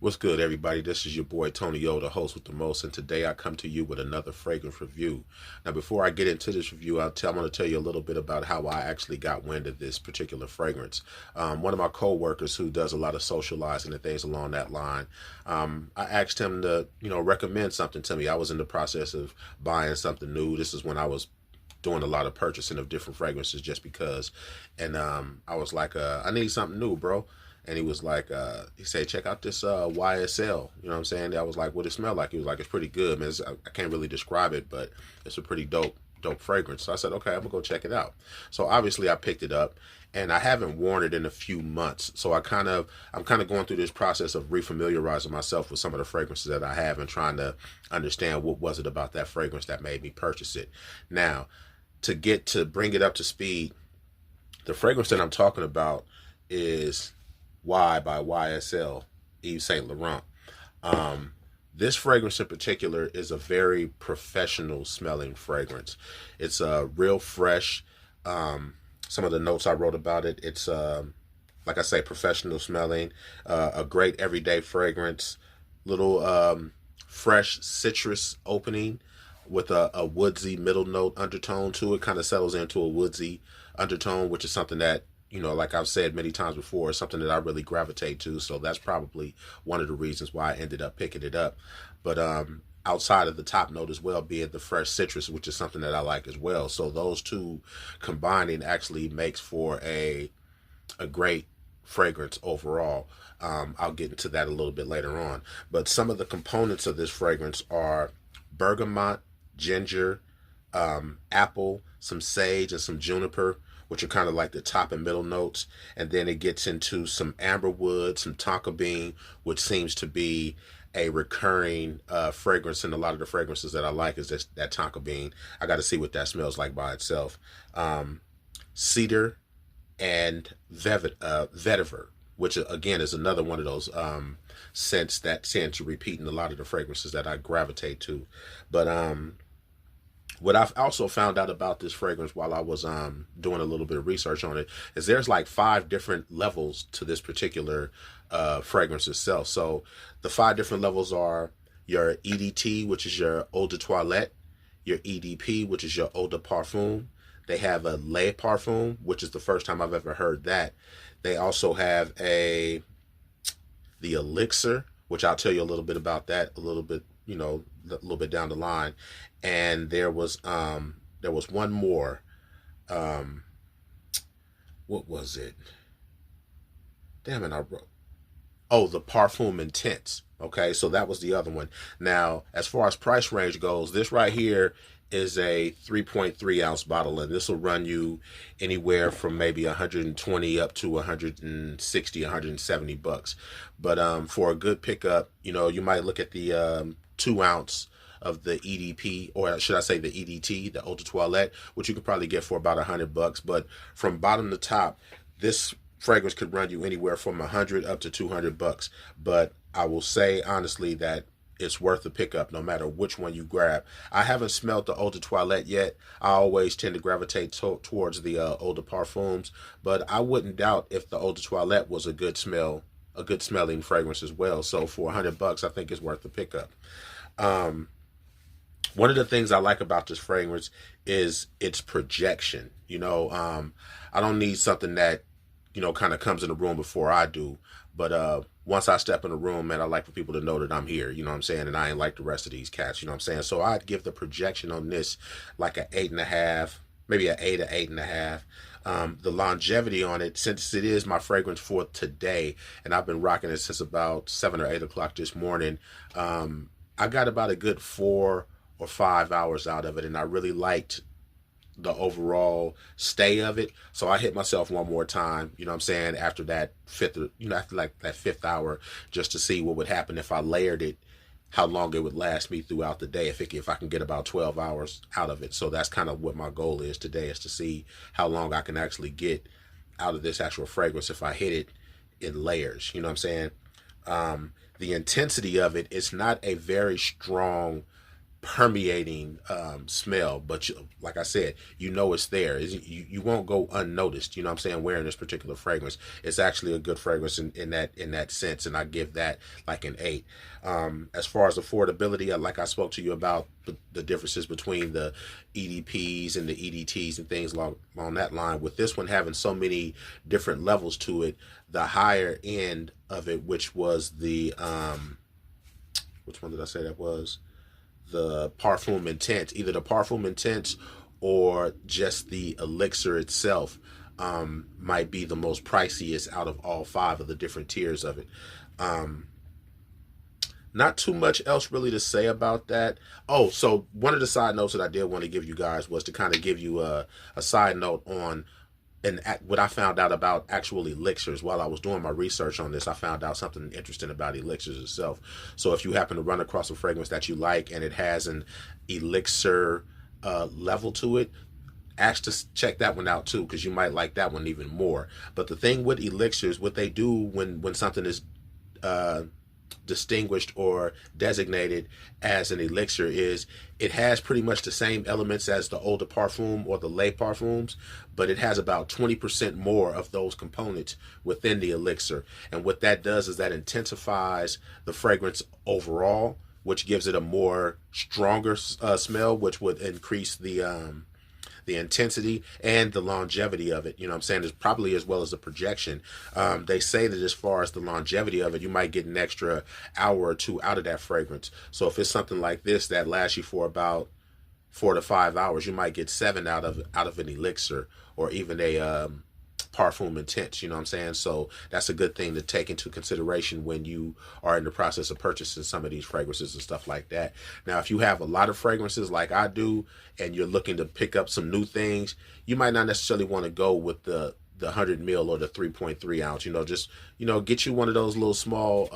What's good, everybody? This is your boy Tony O, the host with the most, and today I come to you with another fragrance review. Now, before I get into this review, I'm going to tell you a little bit about how I actually got wind of this particular fragrance. One of my co-workers who does a lot of socializing and things along that line, I asked him to, recommend something to me. I was in the process of buying something new. This is when I was doing a lot of purchasing of different fragrances just because, and I was like, I need something new, bro. And he was like, he said, check out this YSL. You know what I'm saying? I was like, what it smell like? He was like, it's pretty good, man. I can't really describe it, but it's a pretty dope fragrance. So I said, okay, I'm gonna go check it out. So obviously I picked it up, and I haven't worn it in a few months. So I'm kind of going through this process of refamiliarizing myself with some of the fragrances that I have and trying to understand what was it about that fragrance that made me purchase it. Now, to bring it up to speed, the fragrance that I'm talking about is Y by YSL, Yves Saint Laurent. This fragrance in particular is a very professional smelling fragrance. It's real fresh. Some of the notes I wrote about it, it's like I say, professional smelling, a great everyday fragrance, little fresh citrus opening with a woodsy middle note undertone to it. Kind of settles into a woodsy undertone, which is something that, like I've said many times before, is something that I really gravitate to. So that's probably one of the reasons why I ended up picking it up. But outside of the top note as well, being the fresh citrus, which is something that I like as well. So those two combining actually makes for a great fragrance overall. I'll get into that a little bit later on. But some of the components of this fragrance are bergamot, ginger, apple, some sage, and some juniper, which are kind of like the top and middle notes. And then it gets into some amberwood, some tonka bean, which seems to be a recurring fragrance in a lot of the fragrances that I like, is that tonka bean. I got to see what that smells like by itself. Cedar and vetiver, which again is another one of those scents that tend to repeat in a lot of the fragrances that I gravitate to. But what I've also found out about this fragrance while I was doing a little bit of research on it is there's like 5 different levels to this particular fragrance itself. So the 5 different levels are your EDT, which is your eau de toilette, your EDP, which is your eau de parfum. They have a lait parfum, which is the first time I've ever heard that. They also have the elixir, which I'll tell you a little bit about that a little bit down the line. And there was one more. What was it? Damn it, I wrote. Oh, the Parfum Intense. Okay, so that was the other one. Now, as far as price range goes, this right here is a 3.3 ounce bottle, and this will run you anywhere from maybe 120 up to 160, 170 bucks. But for a good pickup, you might look at the 2 ounce of the EDP, or should I say the EDT, the eau de toilette, which you could probably get for about 100 bucks. But from bottom to top, this fragrance could run you anywhere from 100 up to 200 bucks. But I will say honestly that it's worth the pickup no matter which one you grab. I haven't smelled the eau de toilette yet. I always tend to gravitate towards the eau de parfums, but I wouldn't doubt if the eau de toilette was a good smelling fragrance as well. So for 100 bucks, I think it's worth the pickup. One of the things I like about this fragrance is its projection. I don't need something that, kind of comes in the room before I do. But once I step in the room, man, I like for people to know that I'm here, you know what I'm saying? And I ain't like the rest of these cats, you know what I'm saying? So I'd give the projection on this like an 8.5, maybe an 8 or 8.5. The longevity on it, since it is my fragrance for today, and I've been rocking it since about 7 or 8 o'clock this morning, I got about a good 4 or 5 hours out of it, and I really liked the overall stay of it. So I hit myself one more time, you know what I'm saying, after that fifth hour, just to see what would happen if I layered it how long it would last me throughout the day if I can get about 12 hours out of it. So that's kind of what my goal is today, is to see how long I can actually get out of this actual fragrance if I hit it in layers. You know what I'm saying? The intensity of it, it's not a very strong permeating smell, but like I said, you know it's there. You won't go unnoticed, you know what I'm saying, wearing this particular fragrance. It's actually a good fragrance in that sense, and I give that like an 8. As far as affordability, like I spoke to you about the differences between the EDPs and the EDTs and things along that line. With this one having so many different levels to it, the higher end of it, which was the which one did I say that was? The Parfum Intense, either the Parfum Intense or just the elixir itself, might be the most priciest out of all 5 of the different tiers of it. Not too much else really to say about that. Oh, so one of the side notes that I did want to give you guys was to kind of give you a side note on and what I found out about actual elixirs. While I was doing my research on this, I found out something interesting about elixirs itself. So if you happen to run across a fragrance that you like and it has an elixir level to it, ask to check that one out too, because you might like that one even more. But the thing with elixirs, what they do when something is distinguished or designated as an elixir, is it has pretty much the same elements as the eau de parfum or the lait parfums, but it has about 20% more of those components within the elixir. And what that does is that intensifies the fragrance overall, which gives it a more stronger smell, which would increase the intensity and the longevity of it. You know what I'm saying? It's probably as well as the projection. They say that as far as the longevity of it, you might get an extra hour or 2 out of that fragrance. So if it's something like this that lasts you for about 4 to 5 hours, you might get 7 out of an elixir, or even a Parfum Intense. You know what I'm saying? So that's a good thing to take into consideration when you are in the process of purchasing some of these fragrances and stuff like that. Now, if you have a lot of fragrances like I do, and you're looking to pick up some new things, you might not necessarily want to go with the 100 mil or the 3.3 ounce. Just get you one of those little small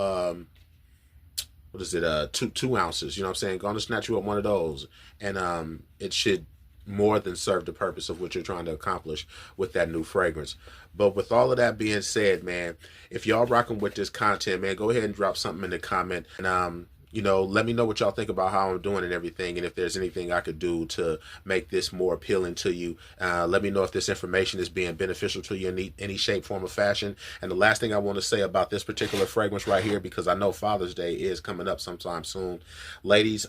what is it, 2 ounces. You know what I'm saying? Gonna snatch you up one of those, and it should more than serve the purpose of what you're trying to accomplish with that new fragrance. But with all of that being said, man, if y'all rocking with this content, man, go ahead and drop something in the comment, and let me know what y'all think about how I'm doing and everything, and if there's anything I could do to make this more appealing to you. Let me know if this information is being beneficial to you in any shape, form, or fashion. And the last thing I want to say about this particular fragrance right here, because I know Father's Day is coming up sometime soon, ladies,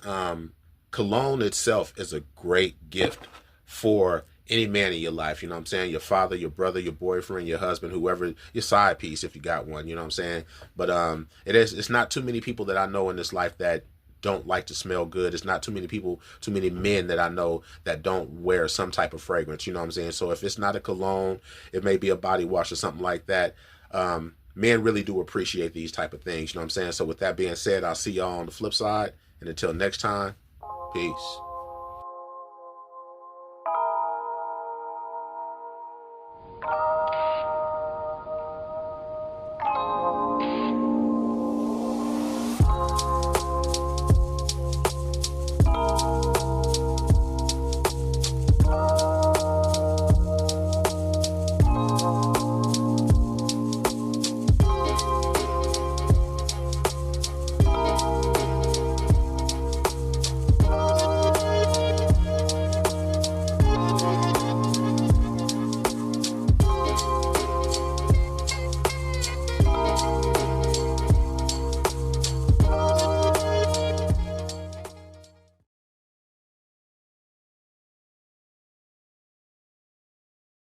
cologne itself is a great gift for any man in your life. You know what I'm saying? Your father, your brother, your boyfriend, your husband, whoever, your side piece if you got one. You know what I'm saying? But it's not too many people that I know in this life that don't like to smell good. It's not too many men that I know that don't wear some type of fragrance. You know what I'm saying? So if it's not a cologne, it may be a body wash or something like that. Men really do appreciate these type of things. You know what I'm saying? So with that being said, I'll see y'all on the flip side. And until next time, peace.